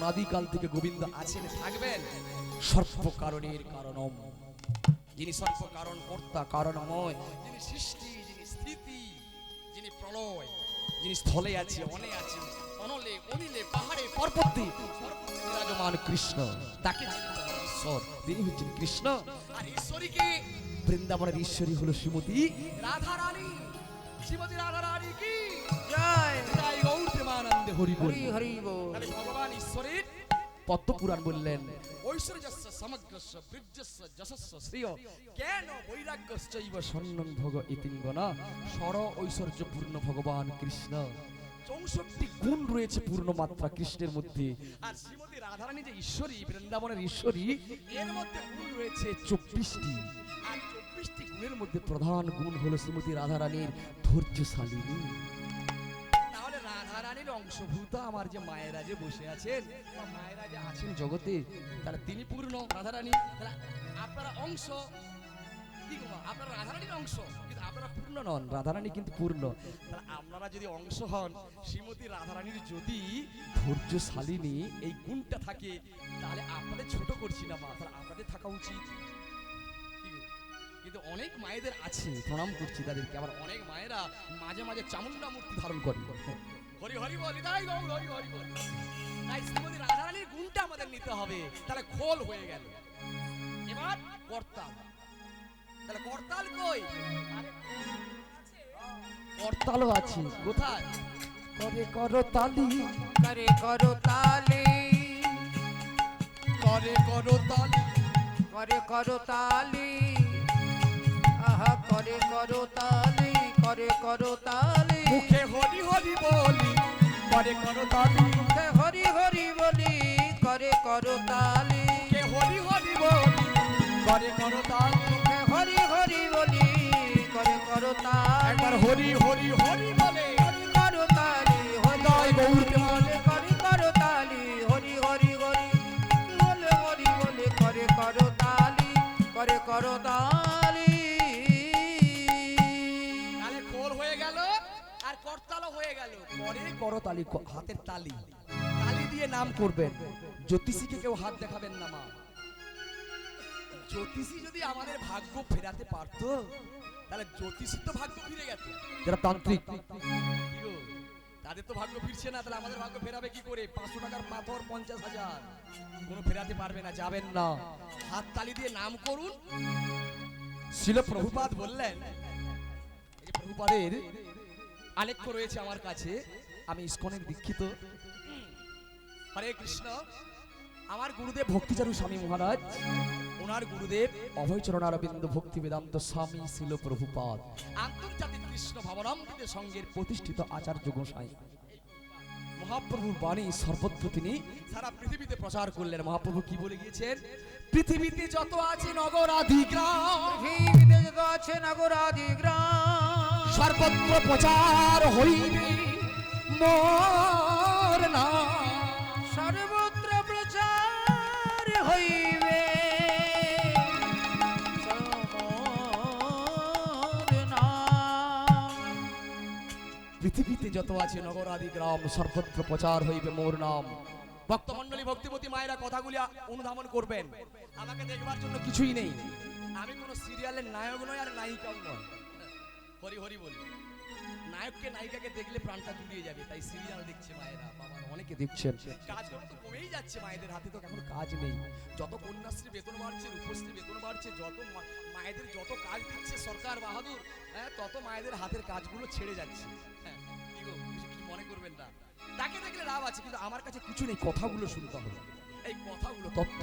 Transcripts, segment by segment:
অনাদিকাল থেকে গোবিন্দ আছেন, থাকবেন। সর্ব কারণের কারণম, যিনি সর্ব কারণ কর্তা কারণময়, যিনি সৃষ্টি, যিনি স্থিতি, যিনি প্রলয়, যিনি স্থলে আছে, অনে আছে, অনলে অনিলে পাহাড়ে পর্বতে বিরাজমান কৃষ্ণ, তাকে ঈশ্বর, তিনি হচ্ছেন কৃষ্ণ। আর ঈশ্বরীকে, বৃন্দাবনের ঈশ্বরী হলো শ্রীমতী রাধা রানী। শ্রীমতী রাধা রানী কি জয়, জয় গৌর প্রেমানন্দে হরি বল, হরি বল। তাহলে ভগবান ঈশ্বরের পদ্ম পুরাণ বললেন, ঐশ্বর্যস্য সমগ্রস্য বীর্যস্য যশস্য শ্রেয় জ্ঞান বৈরাগ্যশ্চৈব স্বর্ণং ভোগ ইতিঙ্গনা। সর ঐশ্বর্য পূর্ণ ভগবান কৃষ্ণ, 64 গুণ রয়েছে পূর্ণ মাত্রা কৃষ্ণের মধ্যে। আর শ্রীমতী রাধারানী যে ঈশ্বরী, বৃন্দাবনের ঈশ্বরী, এর মধ্যে গুণ রয়েছে 24টি। আর 24টি গুণের মধ্যে প্রধান গুণ হলো শ্রীমতী রাধারানীর ধৈর্যশালিনী। তাহলে রাধারানীর অংশভূত আমার যে মায়েরা যে বসে আছেন, মায়েরা যে আছেন জগতে, তারা তিনি পূর্ণ রাধারানী। তাহলে আপনারা অংশ, কি গো, আপনারা রাধারানীর অংশ, কিন্তু আপনারা পূর্ণ নন, রাধারানী কিন্তু পূর্ণ। তাহলে আপনারা যদি অংশ হন, শ্রীমতী রাধারানীর যদি ধৈর্যশালিনী এই গুণটা থাকে, তাহলে আপনাদের ছোট করছি না মা, তাহলে আপনাদের থাকা উচিত। কিন্তু অনেক মায়েদের আছে, প্রণাম করছি তাদেরকে। আবার অনেক মায়েরা মাঝে মাঝে চামুন্ডা মূর্তি ধারণ করে। হরি হরি বল, তাই গৌর হরি হরি বল। তাই শ্রীমতী রাধারানীর গুণটা আমাদের নিতে হবে, তাহলে খোল হয়ে গেল। এবার কর্তা, তাহলে করতাল কই? করতালও আছে, কোথায়? করে করো তালি, করে করো তালি, করে করো তালি, করে করো তালি, আহা করে করো তালি, করে করো তালি। মুখে হরি হরি বলি, করে করো তালি, মুখে হরি হরি বলি, করে করো তালি। মুখে হরি হরি বলি, করে করো তালি, মুখে হরি হরি বলি, করে করো তালি। একবার হরি হরি হরি বলে, হরি করো তালি, হরি জয় গৌরকে বলে, করে করো তালি, হরি হরি হরি বলে, হরি বলে, করে করো তালি, করে করো তালি। তাহলে খোল হয়ে গেল আর করতালও হয়ে গেল। পরে করো তালি, হাতের তালি, তালি দিয়ে নাম করবেন। জ্যোতিষীকে কেউ হাত দেখাবেন না মা। জ্যোতিষী যদি আমাদের ভাগ্য ফেরাতে পারতো, তাহলে জ্যোতিষী তো ভাগ্য ফিরে গেছে। যারা তান্ত্রিক, তাদের তো ভাগ্য ফিরছে না, তাহলে আমাদের ভাগ্য ফেরাবে কি করে? 500 টাকার পাথর 50,000 কোনো ফেরাতে পারবে না, যাবেন না। হাত তালি দিয়ে নাম করুন। শিল প্রভুপাদ বললেন, এই যে প্রভুপাদের আলেখ্য রয়েছে আমার কাছে, আমি ইসকনের দীক্ষিত। হরে কৃষ্ণ। আমার গুরুদেব ভক্তিচারু স্বামী মহারাজ, ওনার গুরুদেব অভয়চরণারবিন্দ ভক্তি বেদান্ত স্বামী ছিল প্রভুপাদ, আন্তর্জাতিক কৃষ্ণ ভাবনামৃত সংঘের প্রতিষ্ঠিত আচার্য গোসাই। মহাপ্রভুর বাণী সর্বত্র তিনি সারা পৃথিবীতে প্রচার করলেন। মহাপ্রভু কি বলে গিয়েছেন? পৃথিবীতে যত আছে নগর আদি গ্রাম, পৃথিবীতে যত আছে নগর আদি গ্রাম, সর্বত্র প্রচার হইবে মোর নাম। সর্বত্র প্রচার হইবে মোর নাম। পৃথিবীতে যত আছে নগর আদি গ্রাম, সর্বত্র প্রচার হইবে মোর নাম। ভক্তমণ্ডলী, ভক্তিমতী মায়েরা কথাগুলি অনুধাবন করবেন। আমাকে দেখবার জন্য কিছুই নেই, আমি কোন সিরিয়ালের নায়ক নয় আর নায়িকাও নয়। হরি হরি বলি। নায়ককে নায়িকাকে দেখলে প্রাণটা জুড়িয়ে যাবে, তাই সিরিয়াল দেখছে মায়েরা, বাবা অনেকে দেখছেন। কাজ তো কমেই যাচ্ছে, মায়েদের হাতে তো এখন কাজ নেই। যত কন্যাশ্রী বেতন বাড়ছে, রূপশ্রী বেতন বাড়ছে, যত মায়েদের যত কাজ দিচ্ছে সরকার বাহাদুর, হ্যাঁ, তত মায়েদের হাতের কাজগুলো ছেড়ে যাচ্ছে। হ্যাঁ, কি গো, কিছু মনে করবেন না। তাকে দেখলে লাভ আছে, কিন্তু আমার কাছে কিছু নেই, কথাগুলো শুনতে হবে। এই কথাগুলো তত্ত্ব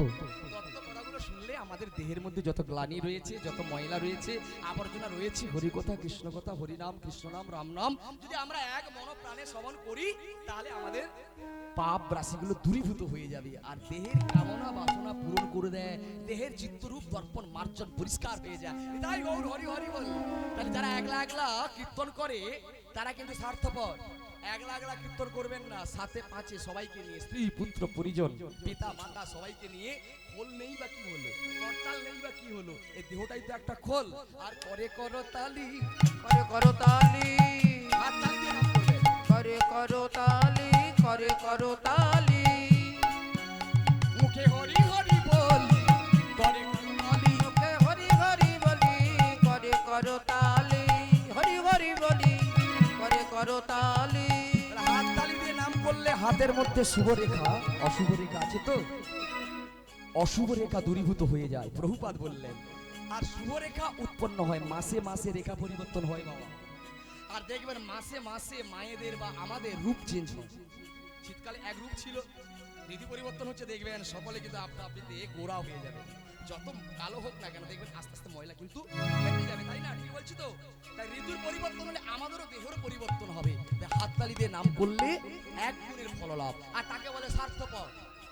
কথাগুলো শুনলে আমাদের দেহের মধ্যে যত গ্লানি রয়েছে, যত ময়লা রয়েছে, আবর্জনা রয়েছে, হরি কথা, কৃষ্ণ কথা, হরি নাম, কৃষ্ণ নাম, রাম নাম যদি আমরা এক মন প্রাণে শ্রবণ করি, তাহলে আমাদের পাপ রাশিগুলো দূরীভূত হয়ে যাবে। আর দেহের কামনা বাসনা পূরণ করে দেয়, দেহের চিত্তরূপ দর্পণ মার্জন পরিষ্কার হয়ে যায়। তাই গৌর হরি হরি বল। তাহলে যারা একলা একলা কীর্তন করে, তারা কিন্তু স্বার্থপর। একলা একলা কীর্তন করবেন না, সাথে পাঁচে সবাইকে নিয়ে, স্ত্রী পুত্র পরিজন পিতা মাতা সবাইকে নিয়ে। খোল নেই বা কি হলো, করতাল নেই বা কি হলো, এই দেহটাই তো একটা খোল। আর করে করো তালি, করে করো তালি, হাত তালি দিয়ে নাম করবেন। করে করো তালি, করে করো তালি, হাতের মধ্যে শুভ রেখা অশুভ রেখা আছে তো, অশুভ রেখা দূরীভূত হয়ে যায় প্রভুপাদ বললেন, আর শুভ রেখা উৎপন্ন হয়, মাসে মাসে রেখা পরিবর্তন হয় বাবা। আর দেখবেন মাসে মাসে মায়েদের বা আমাদের রূপ চেঞ্জ হয়। শীতকালে এক রূপ ছিল, ঋতু পরিবর্তন হচ্ছে, দেখবেন সকলে কিন্তু আপনা আপনিতে গোরা হয়ে যাবে। যত কালো হোক না কেন দেখবেন আস্তে আস্তে ময়লা কিন্তু কেটে যাবে, তাই না? ঠিক বলছি তো? তাই ঋতুর পরিবর্তন হলে আমাদেরও দেহের পরিবর্তন হবে। তাই হাততালি দিয়ে নাম করলে এক গুণের ফল লাভ। আর তাকে বলে স্বার্থপর।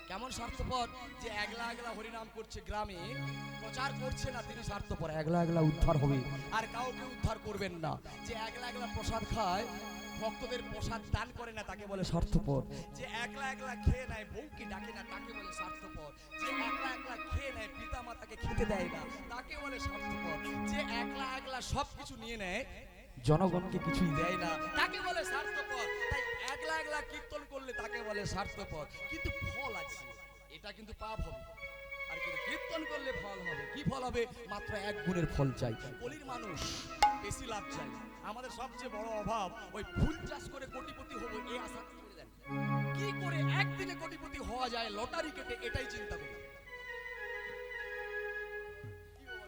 কেমন স্বার্থপর? যে একলা একলা হরিনাম করছে, গ্রামে প্রচার করছে না, তিনি স্বার্থপর। একলা একলা উদ্ধার হবে, আর কাউকে উদ্ধার করবেন না। যে একলা একলা প্রসাদ খায়, ভক্তদের প্রসাদ দান করে না, তাকে বলে স্বার্থপর। যে একলা একলা খেয়ে নেয়, বউকে ডাকে না, তাকে বলে স্বার্থপর। যে একলা একলা খেয়ে নেয়, পিতা মাতাকে খেতে দেয় না, তাকে বলে স্বার্থপর। যে একলা একলা সবকিছু নিয়ে নেয়, জনগণকে কিছুই দেয় না, তাকে বলে স্বার্থপর। তাই একলা একলা কীর্তন করলে তাকে বলে স্বার্থপর। কিন্তু ফল আছে, এটা কিন্তু পাপ হবে। আর কিন্তু কীর্তন করলে ফল হবে। কি ফল হবে? মাত্র এক গুণের ফল চাই। বলির মানুষ বেশি লাভ চাই। আমাদের সবচেয়ে বড় অভাব ওই ফুল চাষ করে কোটিপতি হবো এই আশা করে দেন। কি করে একদিনে কোটিপতি হওয়া যায় লটারি কেটে, এটাই চিন্তা করি।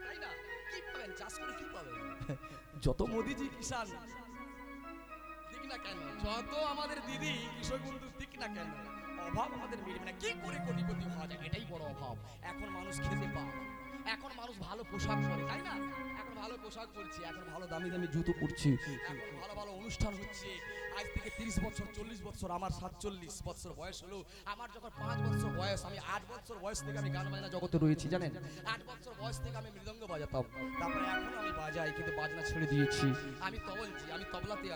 তাই না? কি পাবেন চাষ করে, কি পাবেন? যত মোদিজি কিষান দিক না কেন, যত আমাদের দিদি কৃষক বন্ধু দিক না কেন, অভাব আমাদের মিটবে না। কি করে কোটিপতি হওয়া যায়, এটাই বড় অভাব। এখন মানুষ খেতে পায়, এখন মানুষ ভালো পোশাক পরে, তাই না? এখন ভালো পোশাক পরছি, এখন ভালো দামি দামি জুতো পরছি, এখন ভালো ভালো অনুষ্ঠান হচ্ছে। আজ থেকে 30 বছর 40 বছর, আমার 47 বছর বয়স হলো। আমার যখন 5 বছর বয়স, আমি 8 বছর বয়স থেকে আমি গান বাজনা জগতে রয়েছি, জানেন? 8 বছর বয়স থেকে আমি মৃদঙ্গ বাজাতাম, তারপরে এখন আমি বাজাই, কিন্তু বাজনা ছেড়ে দিয়েছি। আমি তবলজি, আমি তবলাতে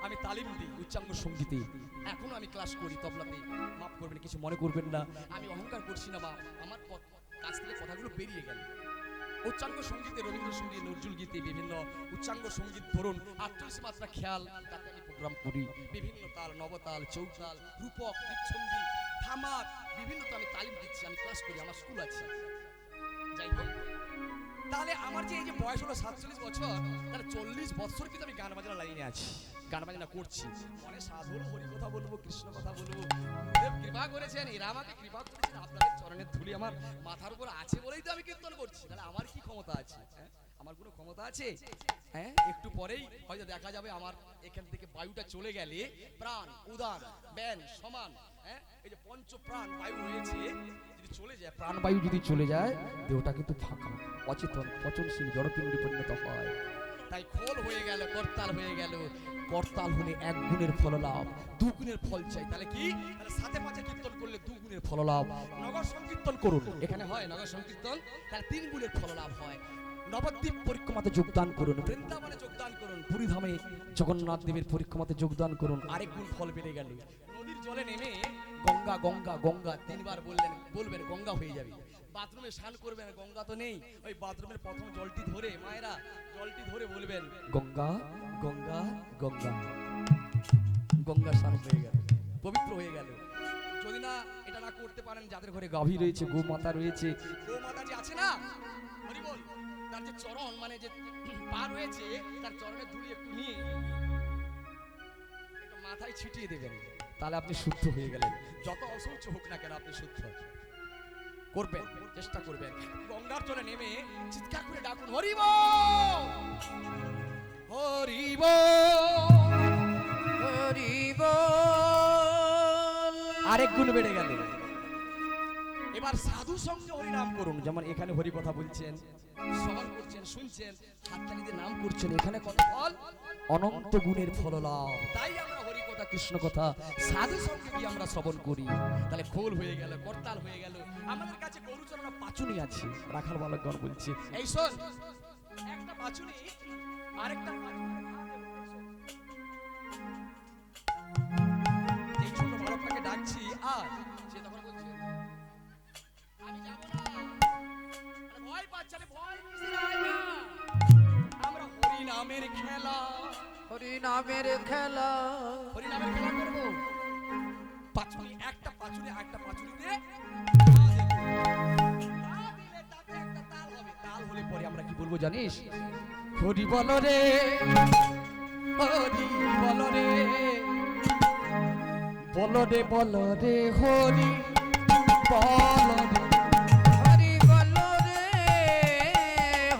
আমি তালিম দিই, উচ্চাঙ্গ সঙ্গীতে। এখনো আমি ক্লাস করি তবলাতে। মাফ করবেন, কিছু মনে করবেন না, আমি অহংকার করছি না, বা আমার কাছ থেকে কথাগুলো বেরিয়ে গেল। উচ্চাঙ্গ সঙ্গীতে, রবীন্দ্রসঙ্গীত, নজরুল গীতে, বিভিন্ন উচ্চাঙ্গ সঙ্গীত ধরুন 48 মাত্রা খেয়াল, তাতে আমি প্রোগ্রাম করি। বিভিন্ন তাল, নবতাল, চৌতাল, রূপক, দীপছন্দি, থামাক, বিভিন্ন তো আমি তালিম দিচ্ছি, আমি ক্লাস করি, আমার স্কুল আছে। যাই হোক, তাহলে আমার যে এই যে বয়স হলো 47 বছর, তাহলে 40 বছর কিন্তু আমি গান বাজনা লাইনে আছি, গান বাজনা করছি। মনে সাধুর হরি কথা বলবো, কৃষ্ণ কথা বলবো। দেব কৃপা করেছেন, এরা আমাকে কৃপা করেছেন, আপনাদের চরণের ধুলি আমার মাথার উপর আছে বলেই তো আমি কীর্তন করছি। তাহলে আমার কি ক্ষমতা আছে? আমার কোনো ক্ষমতা আছে? হ্যাঁ, একটু পরেই হয়তো দেখা যাবে আমার এখান থেকে বায়ুটা চলে গেলে প্রাণ, উদান, ব্যান সমান, এই যে পঞ্চ প্রাণ বায়ু রয়েছে, যদি চলে যায়, প্রাণবায়ু যদি চলে যায়, দেহটা কিন্তু ফাঁকা, অচেতন, পচনশীল, জড়পিণ্ডে পরিণত হয়। তাই খোল হয়ে গেল, করতাল হয়ে গেল। করতাল হলে এক গুণের ফল লাভ, দু গুণের ফল চাই। তাহলে কি? তাহলে সাথে পাঁচে কীর্তন করলে 2 গুণের ফল লাভ। নগর সংকীর্তন করুন, এখানে হয় নগর সংকীর্তন, তাহলে 3 গুণের ফল লাভ হয়। নবদ্বীপ পরিক্রমাতে যোগদান করুন, বৃন্দাবনে যোগদান করুন, পুরীধামে জগন্নাথ দেবের পরিক্রমাতে যোগদান করুন, আরেক গুণ ফল বেড়ে গেল। নদীর জলে নেমে গঙ্গা গঙ্গা গঙ্গা 3 বার বলবেন, গঙ্গা হয়ে যাবে। বাথরুমে স্নান করবেন, গঙ্গা তো নেই, ওই বাথরুমের প্রথম জলটি ধরে, মায়েরা জলটি ধরে বলবেন গঙ্গা গঙ্গা গঙ্গা, গঙ্গা স্নান হয়ে গেল, পবিত্র হয়ে গেল। যদি না এটা না করতে পারেন, যাদের ঘরে গাভী রয়েছে, গোমাতা রয়েছে, গোমাতা যে আছে না, হরি বল, তার যে চরণ, মানে যে পা রয়েছে, তার চরণের ধুলি একটু নিয়ে একটু মাথায় ছিটিয়ে দেবেন, তাহলে আপনি শুদ্ধ হয়ে গেলেন। যত অসুস্থ হোক না কেন, আপনি শুদ্ধ করবেন, চেষ্টা করবেন। গঙ্গার জলে নেমে চিৎকার করে ডাকুন, হরি বল, হরি বল, হরি বল। আরেক গুণ বেড়ে গেল। এবার সাধু সঙ্গে হরি নাম করুন, যেমন এখানে হরি কথা বলছেন, শ্রবণ করছেন, শুনছেন, হাততালিতে নাম করছেন, এখানে কত ফল? অনন্ত গুণের ফল লাভ। তাই আমরা হরি কথা, কৃষ্ণ কথা সাধু সঙ্গে দিয়ে আমরা শ্রবণ করি। তাহলে খোল হয়ে গেল, করতাল হয়ে গেল। আমাদের কাছে গরুচরণ পাঁচুনি আছে, রাখাল বালকগণ বলছে, এই শোন, একটা পাঁচুনি আরেকটা এই ছোট বালকটাকে ডাকছি, আর সে তখন বলছে, আমি যাব না। ভয় পাচ্ছে, ভয় কিসের? আমরা হরি নামের খেলা, হরি নামের খেলা, হরি নামের খেলা করব। পাঁচুনি, একটা পাঁচুনি একটা পাঁচুনিতে তাতে একটা তাল হবে। তাল হলে পরে আমরা কি বলবো জানিস? হরি বল রে, হরি বল রে, বলো রে হরি বলো রে। হরি বলো রে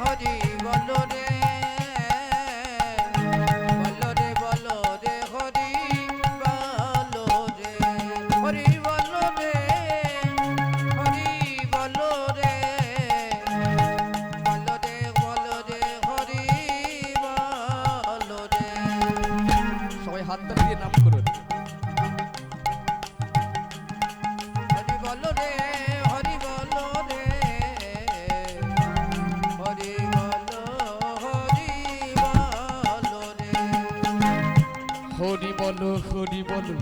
হরি বলো রে বলো রে বলো রে হরি বলো রে হরি বলো রে হরি বলো রে বলো রে বলো রে হরি বলো রে। সবাই হাত তালি দিয়ে নাম করুন। হরি বলো রে হরি বলো রে হরি বলো রে। হরি বলো হরি বলো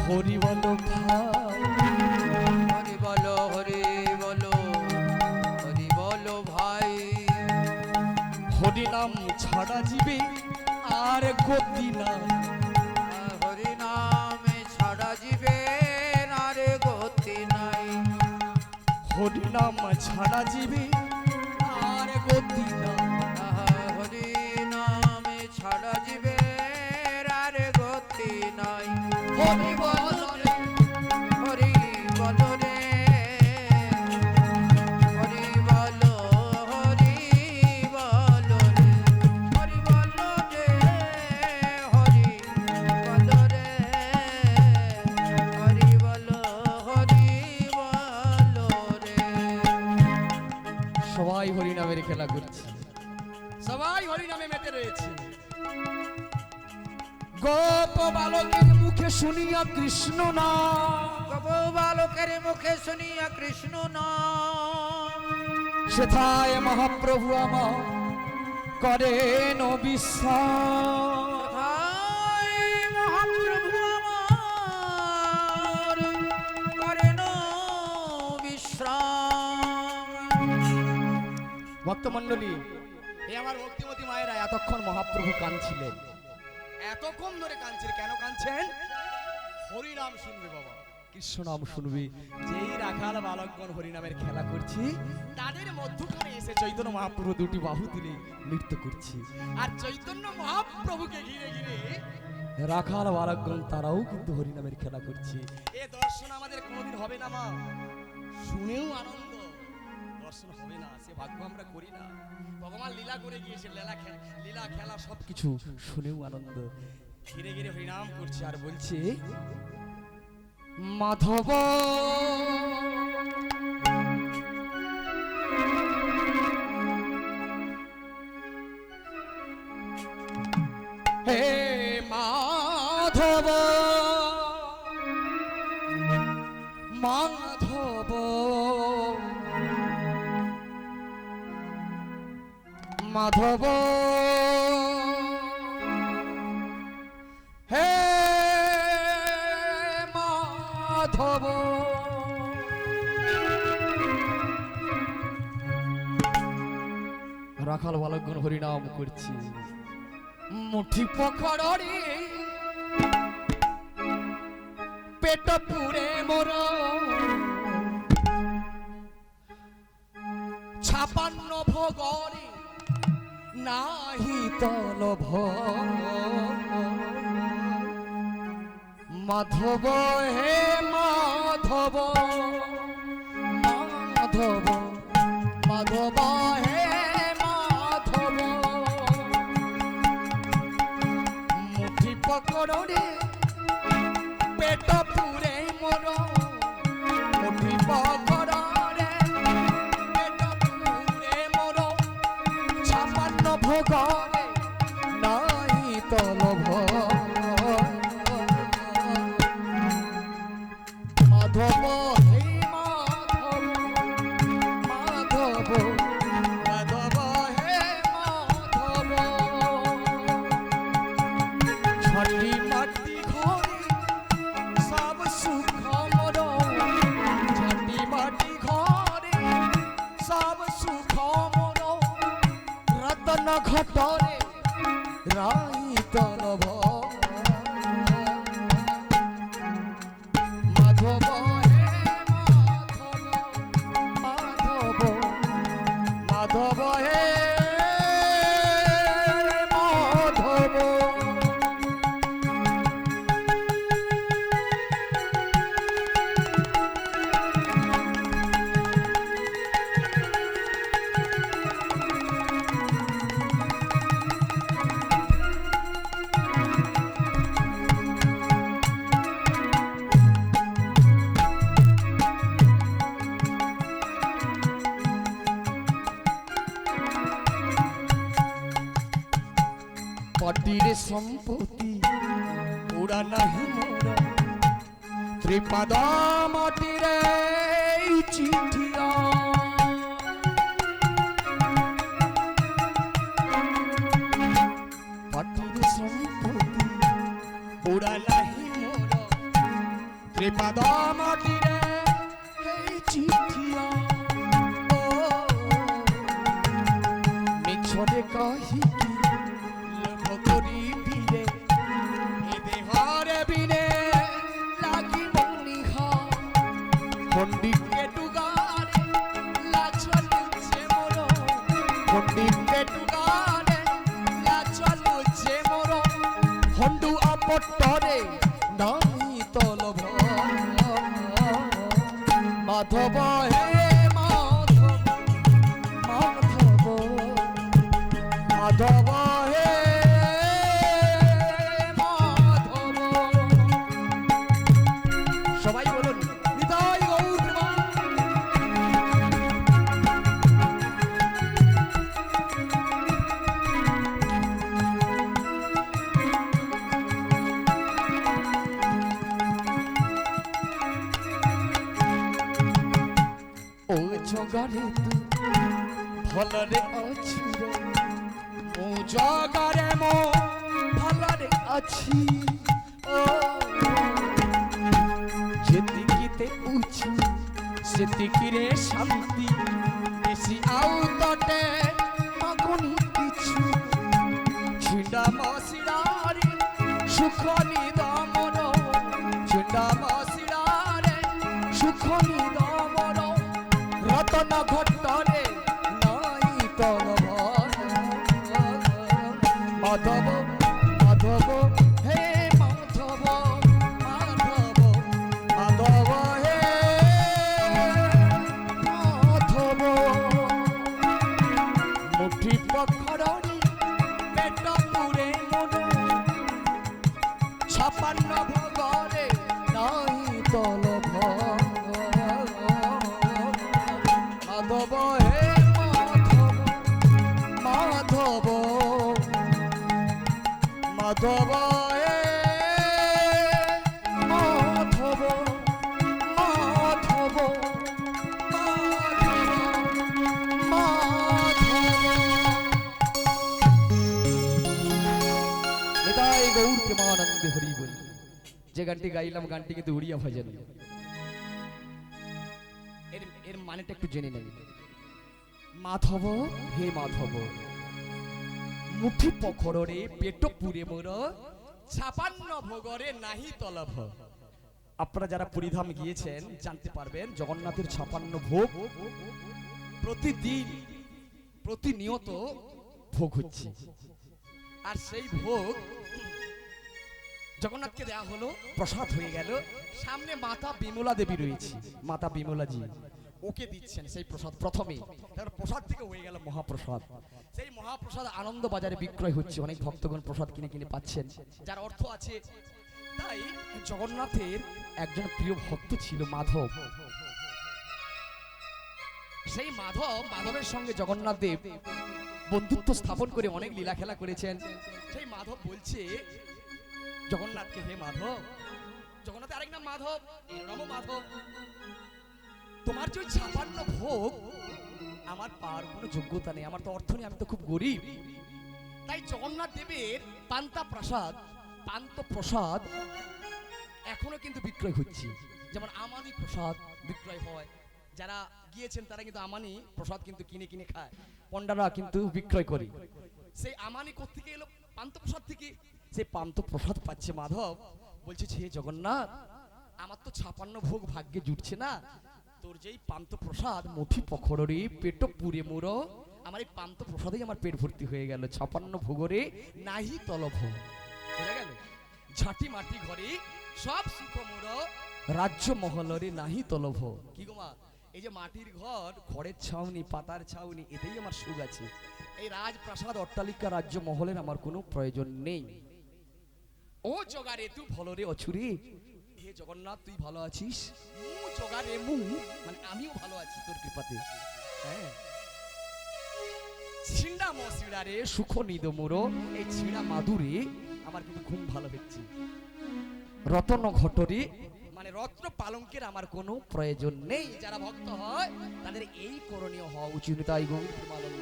হরি বলো ভাই। হরি বলো হরি বলো হরি বলো ভাই। হরি নাম ছাড়া জীবে আর গতি না। হরি নামে ছাড়া জীবে আরে গতি নাই। হরি নাম ছাড়া জীবে আর গতি না। হরি নামে ছাড়া জীবে আরে গতি নাই। হরি বলো রে হরি বলো রে হরি বলো হরি বলো রে হরি বলো রে হরি বলো রে হরি বলো রে। সবাই হরি নামের খেলা করছে, সবাই হরি নামে মেতে রয়েছে। গোপ বালকের মুখে শুনিয়া কৃষ্ণ নাম, গোপ বালকের মুখে শুনিয়া কৃষ্ণ নাম। সেথায় মহাপ্রভু আমার করেন বিশ্বাস। কোথায় মহাপ্রভু আমার করেন বিশ্রাম। ভক্তমণ্ডলী, এই আমার ভক্তিমতী মায়েরা এতক্ষণ মহাপ্রভু কাঁদছিলেন, এতক্ষণ ধরে কাঁদছিলেন। কেন কাঁদছেন? হরি নাম শুনবে বাবা, কৃষ্ণ নাম শুনবে। যেই রাখাল বালকগণ হরি নামের খেলা করছি, তাদের মধ্যখানে এসে চৈতন্য মহাপ্রভু দুটি বাহু তুলে নৃত্য করছি। আর চৈতন্য মহাপ্রভুকে ঘিরে ঘিরে রাখাল বালকগণ তারাও কিন্তু হরি নামের খেলা করছে। এ দর্শন আমাদের কোনোদিন হবে না মা, শুনেও আনন্দ, দর্শন হবে না, সে ভাগ্য আমরা করি না। ভগবান লীলা করে গিয়েছে, লীলা খেলা সবকিছু শুনেও আনন্দ। ঘিরে ঘিরে হরিনাম করছে আর বলছে, মাধব হে মাধব মাধব মাধব হে মাধব। রাখাল বালকগণ হরিনাম করছি, মুঠি পকড় রে পেট পুরে মোর 56 ভোগরে নাহি তলভ। মাধব হে মাধব মাধব মাধব হে মাধব, মুঠি পকড় রে পেট পুরে মোর, মুঠি পকড় রে পেট পুরে মোর 56 ভোগরে নাই তলভ। মাধব হে মাধব মাধব মাধব হে মাধব, ছটি মাটি ঘরে সব সুখ মোর, ছটি মাটি ঘরে সব সুখ মোর, রতন ঘটরে রাই তলভ। মাধব হে মাধব মাধব মাধব হে মাধব। মাটির সম্পত্তি ওরা নাহি মোরা ত্রিপাদ মাটির এই চিঠিয়া মাটির সম্পত্তি ওরা নাহি মোরা ত্রিপাদ মাটির এই চিঠিয়া মিছরে কহি লোভ করি বিরে এ দেহরে বিনে লাগি মনিহা পণ্ডিতকে টুগারে লাচল যে মোর পণ্ডিতকে টুগারে লাচল যে মোর হন্ডু আপট্টরে নাই তলভ মাধব হে মাধব মাধব মাধব হে মাধব সবাই বলুন নিতাই গৌর প্রেমানন্দে। ও জগরে তু ভলরে অছু রে মো জগরে মো ভলরে অছি ও যেতিকিতে উছি সেতিকিরে শান্তি বেশি আউ তটে মাগুনি কিছু ছিন্ডা মশিরারে সুখ নিদমন ছিন্ডা মশিরারে সুখ নিদমন রতন ঘট্টরে নাই তলভ মাধব মাধব হে মাধব মাধব মাধব হে মাধব মুঠি পখরণি পেট পুরে মন ছাপান্ন ভোগরে নাই তলভ মাধব হে মাধব মাধব মাধব হে মাধব মাধব নিতাই গৌর প্রেমানন্দে হরি বল। যে গানটি গাইলাম গানটি কিন্তু উড়িয়া ভজন। এর মানেটা একটু জেনে নেন। মাধব হে মাধব মুঠি পখরে পেট পুরে মোর ছাপান্ন ভোগরে নাহি তলভ। আপনারা যারা পুরীধাম গিয়েছেন জানতে পারবেন জগন্নাথের 56 ভোগ প্রতিদিন প্রতিনিয়ত ভোগ হচ্ছে। আর সেই ভোগ জগন্নাথকে দেয়া হলো, প্রসাদ হয়ে গেল। সামনে মাতা বিমলা দেবী রয়েছে, মাতা বিমলাজি ওকে দিচ্ছেন সেই প্রসাদ প্রথমে। তারপর প্রসাদ থেকে হয়ে গেল মহাপ্রসাদ। সেই মহাপ্রসাদ আনন্দ বাজারে বিক্রয় হচ্ছে, অনেক ভক্তগণ প্রসাদ কিনে কিনে পাচ্ছেন, যার অর্থ আছে। তাই জগন্নাথের একজন প্রিয় ভক্ত ছিল মাধব। সেই মাধবের সঙ্গে জগন্নাথ দেব বন্ধুত্ব স্থাপন করে অনেক লীলা খেলা করেছেন। সেই মাধব বলছে জগন্নাথকে, হে মাধব, জগন্নাথের আরেক নাম মাধব, এর নামও মাধব, তোমার যে 56 ভোগ আমার পাওয়ার কোনো যোগ্যতা নেই, আমার তো অর্থ নেই, আমি তো খুব গরিব। তাই জগন্নাথ দেবের পান্তা প্রসাদ, পান্ত প্রসাদ এখনো কিন্তু বিক্রয় হচ্ছে। যেমন আমানি প্রসাদ বিক্রয় হয়, যারা গিয়েছেন তারা কিন্তু আমানি প্রসাদ কিন্তু কিনে কিনে খায়, পণ্ডারা কিন্তু বিক্রয় করে। সেই আমানি কোত্থেকে এলো? পান্ত প্রসাদ থেকে। সেই পান্ত প্রসাদ পাচ্ছে মাধব, বলছে হে জগন্নাথ, আমার তো 56 ভোগ ভাগ্যে জুটছে না, তোর যেই পান্ত প্রসাদ মুঠি পখরে পেট পুরে মোর, আমার এই পান্ত প্রসাদেই আমার পেট ভর্তি হয়ে গেল। 56 ভোগরে নাহি তলভ। বুঝা গেল? ঝাঁটি মাটি ঘরে সব সুখ মোর, রাজ্য মহলরে নাহি তলভ। কি গো মা, এই যে মাটির ঘর, খড়ের ছাউনি, পাতার ছাউনি, এতেই আমার সুখ আছে। এই রাজপ্রাসাদ, অট্টালিকা, রাজ্য মহলের আমার কোনো প্রয়োজন নেই। ও জগারে তু ভলরে অছুরে, হে জগন্নাথ তুই ভালো আছিস, মু জগারে মু, মানে আমিও ভালো আছি তোর কৃপাতে। হ্যাঁ, ছিঁড়া মশিড়া রে সুখ নিদ মোরো, এই ছিঁড়া মাদুরে আমার কিন্তু ঘুম ভালো হচ্ছে। রতন ঘটরি মানে রত্ন পালঙ্কের আমার কোনো প্রয়োজন নেই। যারা ভক্ত হয় তাদের এই করণীয় হওয়া উচিত। তাই গোবিন্দ মালন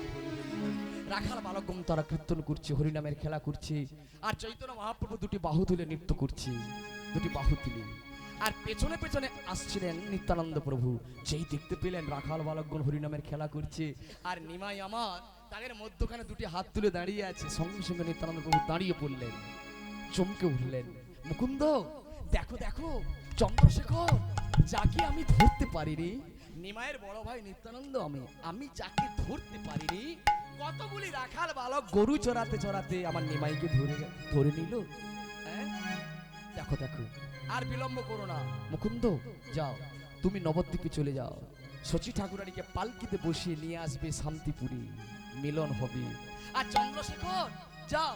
রাখাল বালকগণ তারা কীর্তন করছে, হরিনামের খেলা করছে, আর চৈতন্য মহাপ্রভু দুটি বাহু তুলে নৃত্য করছে, দুটি বাহু তুলে। আর পেছনে পেছনে আসছিলেন নিত্যানন্দ প্রভু। যেই দেখতে পেলেন রাখাল বালকগণ হরিনামের খেলা করছে আর নিমাই আমার তাদের মধ্যখানে দুটি হাত তুলে দাঁড়িয়ে আছে, সঙ্গে সঙ্গে নিত্যানন্দ প্রভু দাঁড়িয়ে পড়লেন, চমকে উঠলেন। মুকুন্দ দেখো দেখো, চন্দ্রশেখর যাকে আমি ধরতে পারিনি, নিমাইয়ের বড় ভাই নিত্যানন্দ, আমি যাকে ধরতে পারিনি, কতগুলি রাখাল বালক গরু চড়াতে চড়াতে আমার নিমাইকে ধরে নিল। হ্যাঁ দেখো দেখো, আর বিলম্ব করো না মুকুন্দ, যাও তুমি নবদ্বীপে চলে যাও, শচী ঠাকুরানীকে পালকিতে বসিয়ে নিয়ে আসবে শান্তিপুরে, মিলন হবে। আর চন্দ্রশেখর যাও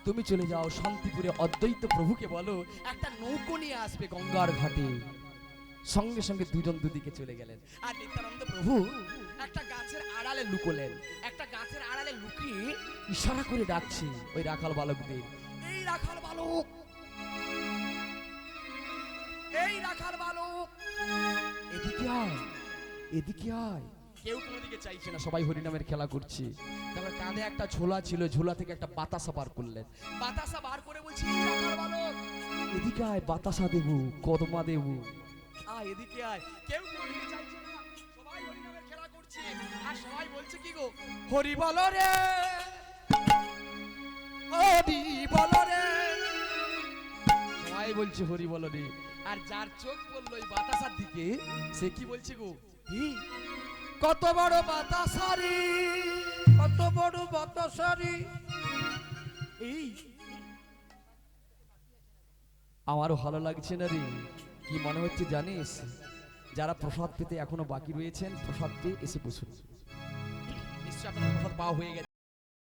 তুমি চলে যাও শান্তিপুরে, অদ্বৈত প্রভুকে বলো একটা নৌকো নিয়ে আসবে গঙ্গার ঘাটে। সঙ্গে সঙ্গে দুজন দুদিকে চলে গেলেন। আর নিত্যানন্দ প্রভু একটা গাছের আড়ালে লুকোলেন, একটা গাছের আড়ালে লুকিয়ে ইশারা করে ডাকছে ওই রাখাল বালকদের, এই রাখাল বালক, এই রাখাল বালক, এদিকে আয়, এদিকে আয়। কেউ কোনো দিকে চাইছে না, সবাই হরিনামের খেলা করছে। তারপর কাঁধে একটা ঝোলা ছিল, ঝোলা থেকে একটা বাতাসা বার করলেন, বাতাসা বার করে বলছি, এই রাখাল বালক এদিকে আয়, বাতাসা দেবো, কদমা দেবো, আয় এদিকে আয়। কেউ কোনো দিকে চাইছে না, সবাই হরিনামের খেলা করছে। আর সবাই বলছে কি গো, হরি বল রে, হরি বল রে, সবাই বলছে হরি বল রে। আর যার চোখ পড়লো ওই বাতাসার দিকে, সে কি বলছে গো, কত বড় বাতাসারি, কত বড় বাতাসারি। এই আমারও ভালো লাগছে না রে, কি মনে হচ্ছে জানিস, যারা প্রসাদ পেতে এখনো বাকি রয়েছেন প্রসাদ পেয়ে এসে বসুন, নিশ্চয় আপনার প্রসাদ পাওয়া হয়ে গেছে।